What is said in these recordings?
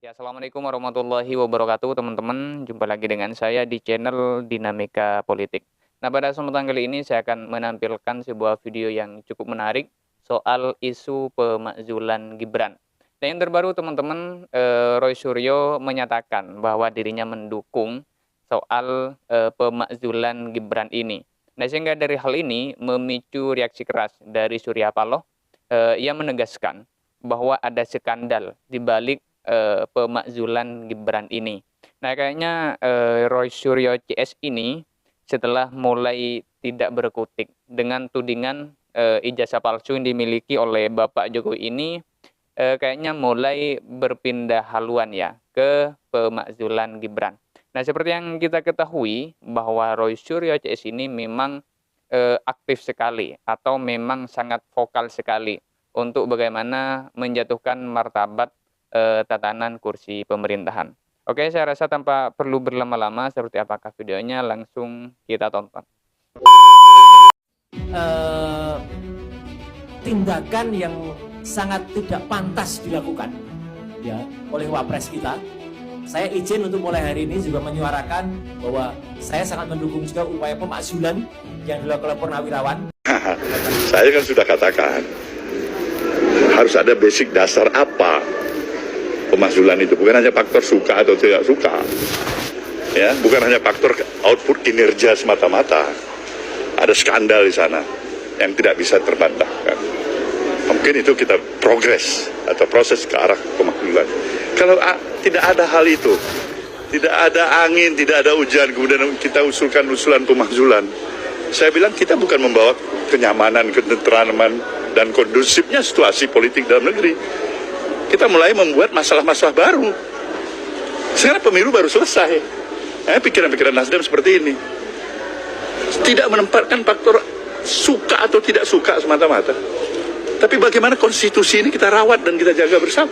Ya, assalamualaikum warahmatullahi wabarakatuh, teman-teman. Jumpa lagi dengan saya di channel Dinamika Politik. Nah, pada kesempatan kali ini saya akan menampilkan sebuah video yang cukup menarik soal isu pemakzulan Gibran. Dan yang terbaru, teman-teman, Roy Suryo menyatakan bahwa dirinya mendukung soal pemakzulan Gibran ini. Nah, sehingga dari hal ini memicu reaksi keras dari Surya Paloh. Ia menegaskan bahwa ada skandal di balik pemakzulan Gibran ini. Nah, kayaknya Roy Suryo CS ini setelah mulai tidak berkutik dengan tudingan ijazah palsu yang dimiliki oleh Bapak Jokowi ini, kayaknya mulai berpindah haluan ya ke pemakzulan Gibran. Nah, seperti yang kita ketahui bahwa Roy Suryo CS ini memang aktif sekali atau memang sangat vokal sekali untuk bagaimana menjatuhkan martabat tatanan kursi pemerintahan. Oke, saya rasa tanpa perlu berlama-lama seperti apakah videonya, langsung kita tonton. Tindakan yang sangat tidak pantas dilakukan ya oleh wapres kita. Saya izin untuk mulai hari ini juga menyuarakan bahwa saya sangat mendukung juga upaya pemakzulan yang dilakukan oleh Purnawirawan. Saya kan sudah katakan harus ada basic dasar apa pemakzulan itu, bukan hanya faktor suka atau tidak suka, ya, bukan hanya faktor output kinerja semata-mata. Ada skandal di sana yang tidak bisa terbantahkan. Mungkin itu kita progres atau proses ke arah pemakzulan. Kalau tidak ada hal itu, tidak ada angin, tidak ada hujan, kemudian kita usulkan usulan pemakzulan, saya bilang kita bukan membawa kenyamanan, ketentraman, dan kondusifnya situasi politik dalam negeri. Kita mulai membuat masalah-masalah baru. Sekarang pemilu baru selesai. Pikiran-pikiran Nasdem seperti ini. Tidak menempatkan faktor suka atau tidak suka semata-mata. Tapi bagaimana konstitusi ini kita rawat dan kita jaga bersama.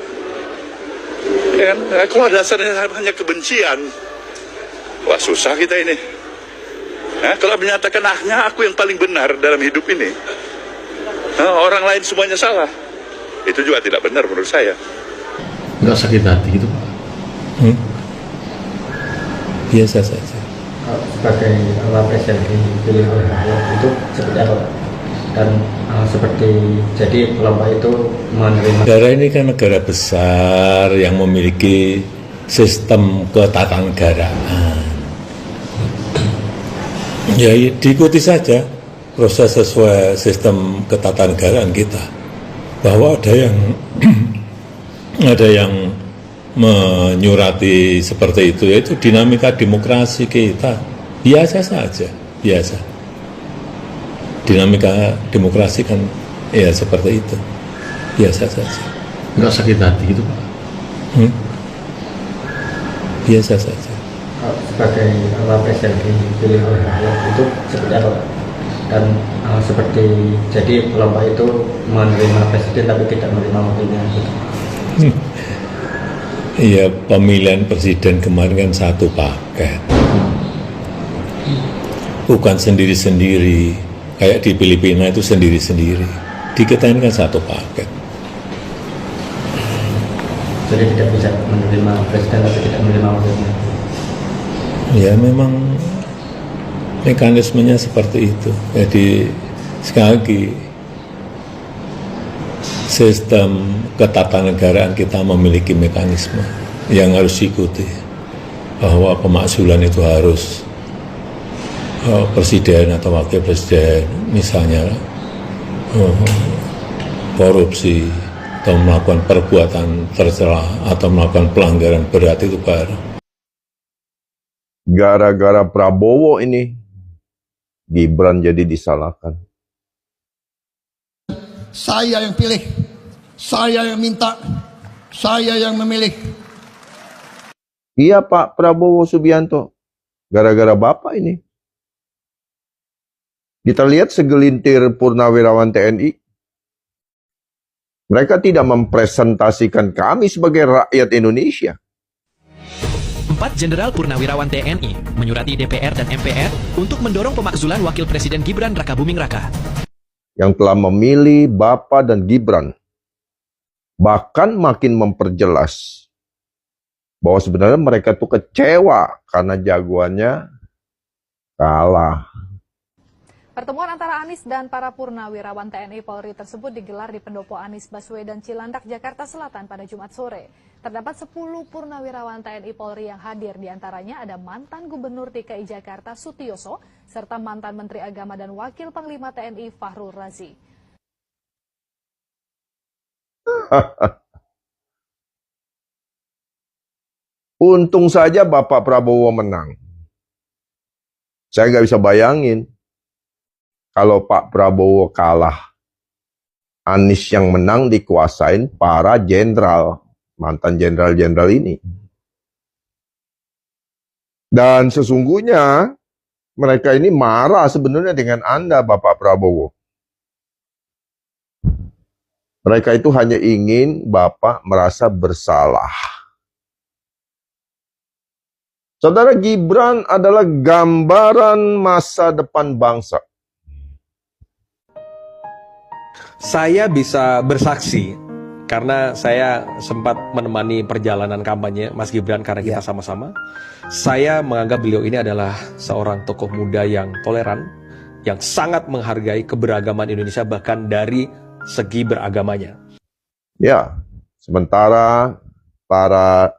Ya kan? Kalau dasarnya hanya kebencian, wah susah kita ini. Kalau menyatakan aku yang paling benar dalam hidup ini, orang lain semuanya salah, itu juga tidak benar menurut saya. Nggak sakit hati gitu Pak? Biasa saja. Sebagai wapres yang dipilih oleh rakyat itu seperti apa Pak? Dan seperti jadi kelompok itu menerima. Negara ini kan negara besar yang memiliki sistem ketatanegaraan. Ya diikuti saja proses sesuai sistem ketatanegaraan kita. Bahwa ada yang menyurati seperti itu, yaitu dinamika demokrasi kita biasa saja, biasa. Dinamika demokrasi kan ya seperti itu, biasa saja. Nggak sakit hati gitu Pak? Biasa saja. Sebagai wapres yang dipilih oleh rakyat itu seperti apa Pak? Dan seperti jadi kelompok itu menerima presiden tapi tidak menerima wakilnya gitu. Iya, pemilihan presiden kemarin kan satu paket, bukan sendiri-sendiri kayak di Filipina itu sendiri-sendiri. Di kita ini kan satu paket. Jadi tidak bisa menerima presiden tapi tidak menerima wakilnya. Ya memang mekanismenya seperti itu. Jadi sekali lagi sistem ketatanegaraan kita memiliki mekanisme yang harus diikuti, bahwa pemakzulan itu harus presiden atau wakil presiden misalnya korupsi atau melakukan perbuatan tercela atau melakukan pelanggaran berat itu baru. Gara-gara Prabowo ini Gibran jadi disalahkan. Saya yang pilih, saya yang minta, saya yang memilih. Iya Pak Prabowo Subianto, gara-gara Bapak ini. Kita lihat segelintir purnawirawan TNI. Mereka tidak mempresentasikan kami sebagai rakyat Indonesia. 4 Jenderal Purnawirawan TNI menyurati DPR dan MPR untuk mendorong pemakzulan Wakil Presiden Gibran Rakabuming Raka. Yang telah memilih Bapak dan Gibran. Bahkan makin memperjelas bahwa sebenarnya mereka tuh kecewa karena jagoannya kalah. Pertemuan antara Anies dan para purnawirawan TNI Polri tersebut digelar di Pendopo Anies Baswedan Cilandak, Jakarta Selatan pada Jumat sore. Terdapat 10 purnawirawan TNI Polri yang hadir, diantaranya ada mantan Gubernur DKI Jakarta Sutioso, serta mantan Menteri Agama dan Wakil Panglima TNI Fahrul Razi. Untung saja Bapak Prabowo menang. Saya nggak bisa bayangin kalau Pak Prabowo kalah. Anies yang menang dikuasain para jenderal, mantan jenderal-jenderal ini. Dan sesungguhnya mereka ini marah sebenarnya dengan Anda, Bapak Prabowo. Mereka itu hanya ingin Bapak merasa bersalah. Saudara, Gibran adalah gambaran masa depan bangsa. Saya bisa bersaksi karena saya sempat menemani perjalanan kampanye Mas Gibran karena kita sama-sama. Saya menganggap beliau ini adalah seorang tokoh muda yang toleran, yang sangat menghargai keberagaman Indonesia bahkan dari segi beragamanya. Ya, sementara para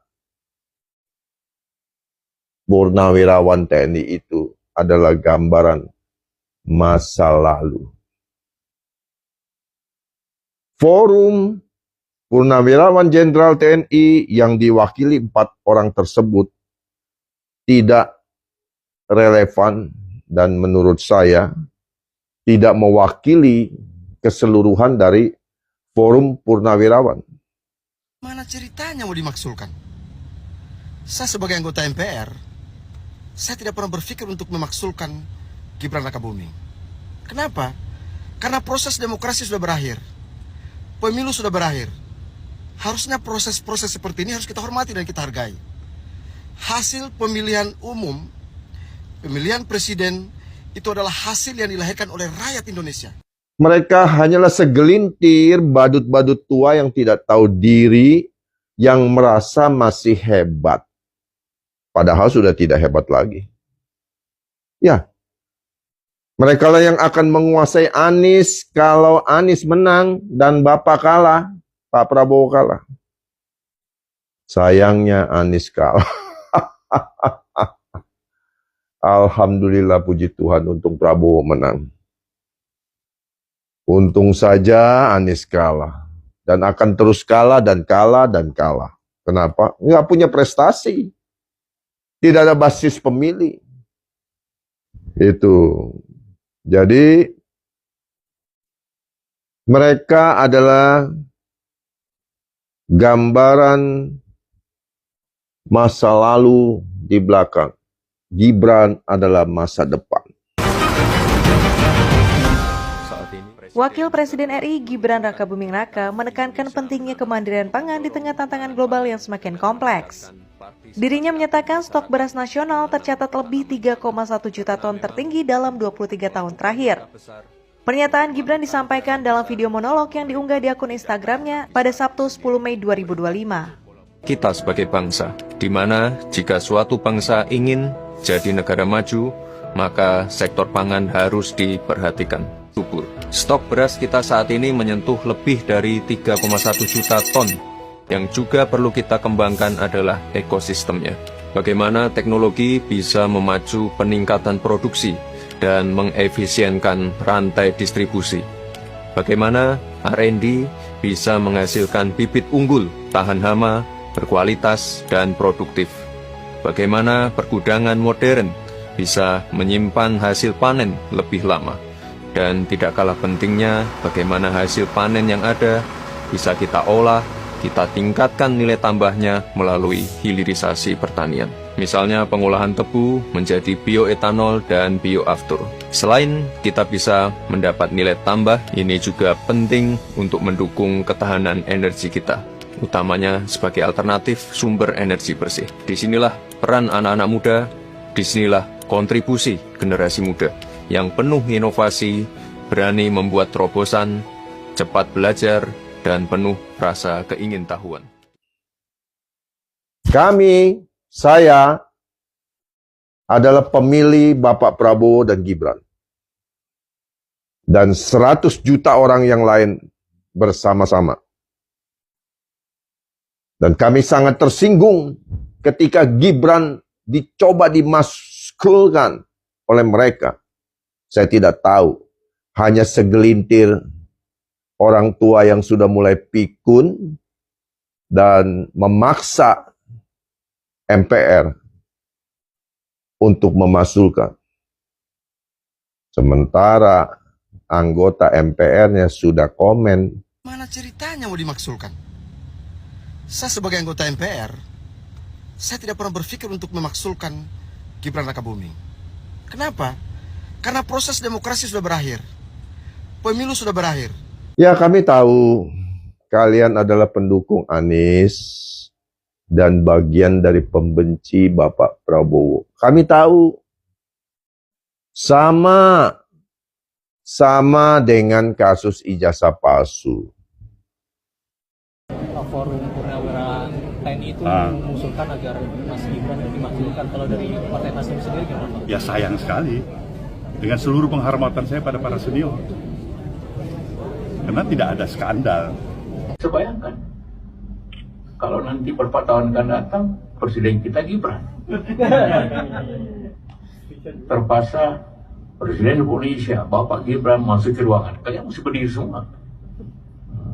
purnawirawan TNI itu adalah gambaran masa lalu. Forum Purnawirawan Jenderal TNI yang diwakili 4 orang tersebut tidak relevan dan menurut saya tidak mewakili keseluruhan dari Forum Purnawirawan. Mana ceritanya mau dimaksudkan? Saya sebagai anggota MPR, saya tidak pernah berpikir untuk memaksulkan Gibran Rakabuming. Kenapa? Karena proses demokrasi sudah berakhir. Pemilu sudah berakhir. Harusnya proses-proses seperti ini harus kita hormati dan kita hargai. Hasil pemilihan umum, pemilihan presiden, itu adalah hasil yang dilahirkan oleh rakyat Indonesia. Mereka hanyalah segelintir badut-badut tua yang tidak tahu diri, yang merasa masih hebat. Padahal sudah tidak hebat lagi. Ya, mereka lah yang akan menguasai Anies kalau Anies menang dan Bapak kalah, Pak Prabowo kalah. Sayangnya Anies kalah. Alhamdulillah, puji Tuhan, untung Prabowo menang. Untung saja Anies kalah. Dan akan terus kalah dan kalah dan kalah. Kenapa? Nggak punya prestasi. Tidak ada basis pemilih. Itu. Jadi, mereka adalah gambaran masa lalu di belakang. Gibran adalah masa depan. Wakil Presiden RI Gibran Rakabuming Raka menekankan pentingnya kemandirian pangan di tengah tantangan global yang semakin kompleks. Dirinya menyatakan stok beras nasional tercatat lebih 3,1 juta ton tertinggi dalam 23 tahun terakhir. Pernyataan Gibran disampaikan dalam video monolog yang diunggah di akun Instagramnya pada Sabtu 10 Mei 2025. Kita sebagai bangsa, di mana jika suatu bangsa ingin jadi negara maju, maka sektor pangan harus diperhatikan. Stok beras kita saat ini menyentuh lebih dari 3,1 juta ton. Yang juga perlu kita kembangkan adalah ekosistemnya. Bagaimana teknologi bisa memacu peningkatan produksi dan mengefisienkan rantai distribusi. Bagaimana R&D bisa menghasilkan bibit unggul, tahan hama, berkualitas, dan produktif. Bagaimana pergudangan modern bisa menyimpan hasil panen lebih lama. Dan tidak kalah pentingnya, bagaimana hasil panen yang ada bisa kita olah, kita tingkatkan nilai tambahnya melalui hilirisasi pertanian. Misalnya pengolahan tebu menjadi bioetanol dan bioaftur. Selain kita bisa mendapat nilai tambah, ini juga penting untuk mendukung ketahanan energi kita, utamanya sebagai alternatif sumber energi bersih. Disinilah peran anak-anak muda, disinilah kontribusi generasi muda yang penuh inovasi, berani membuat terobosan, cepat belajar, dan penuh rasa keingintahuan. saya adalah pemilih Bapak Prabowo dan Gibran. Dan 100 juta orang yang lain bersama-sama. Dan kami sangat tersinggung ketika Gibran dicoba dimaskulkan oleh mereka. Saya tidak tahu. Hanya segelintir orang tua yang sudah mulai pikun dan memaksa MPR untuk memasukkan. Sementara anggota MPR-nya sudah komen. Mana ceritanya mau dimaksulkan? Saya sebagai anggota MPR, saya tidak pernah berpikir untuk memaksulkan Gibran Rakabuming. Kenapa? Karena proses demokrasi sudah berakhir. Pemilu sudah berakhir. Ya, kami tahu kalian adalah pendukung Anies dan bagian dari pembenci Bapak Prabowo. Kami tahu. Sama dengan kasus ijazah palsu. Forum Purnawirawan TNI itu mengusulkan agar Mas Gibran dimakzulkan. Kalau dari Partai Nasdem sendiri gimana, Pak? Ya sayang sekali. Dengan seluruh penghormatan saya pada para senior. Karena tidak ada skandal. Bayangkan, kalau nanti beberapa tahun akan datang, presiden kita Gibran. Terpaksa Presiden Indonesia, Bapak Gibran masuk ke ruangan. Kalian mesti berdiri semua.